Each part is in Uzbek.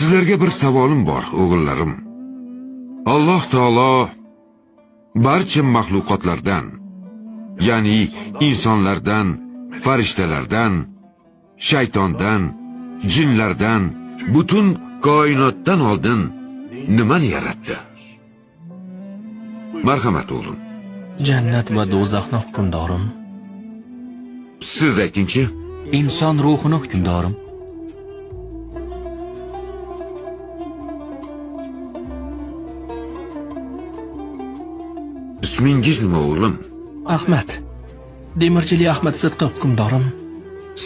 Sizlarga bir savolim bor, o'g'illarim. Alloh taolo barcha mahluqotlardan, ya'ni insonlardan, farishtalardan, shaytondan, jinlardan, butun koinotdan oldin nimani yaratdi? Marhamat o'g'lim. Jannat va do'zaxni hukmdorim. Siz aytingchi? Inson ruhini hukmdorim. Ismingiz nima o'g'lim? Ahmad. Demirchili Ahmad Sidqi hukmdorim.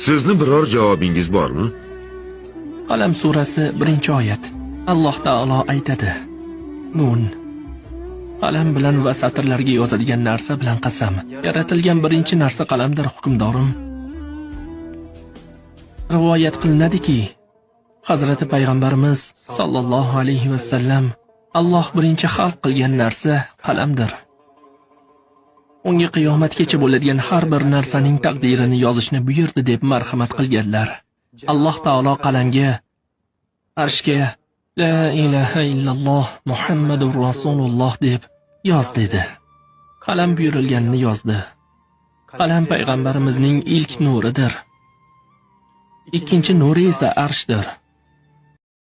Sizni biror javobingiz bormi? Qalam surasi 1-oyat. Alloh taolo aytadi: Nun. Qalam bilan va satrlarga yozadigan narsa bilan qasam. Yaratilgan birinchi narsa qalamdir, hukmdorim. Rivoyat qilinadiki, Hazrati payg'ambarimiz sallallohu alayhi va sallam Alloh birinchi xalq qilgan narsa qalamdir. Unga qiyomatgacha bo'ladigan har bir narsaning taqdirini yozishni buyurdi deb marhamat qilganlar. Alloh taolo qalamga, arshga La ilaha illalloh Muhammadur Rasululloh deb yoz dedi. Qalam buyurilganini yozdi. Qalam payg'ambarimizning ilk nuridir. Ikkinchi nuri esa arshdir.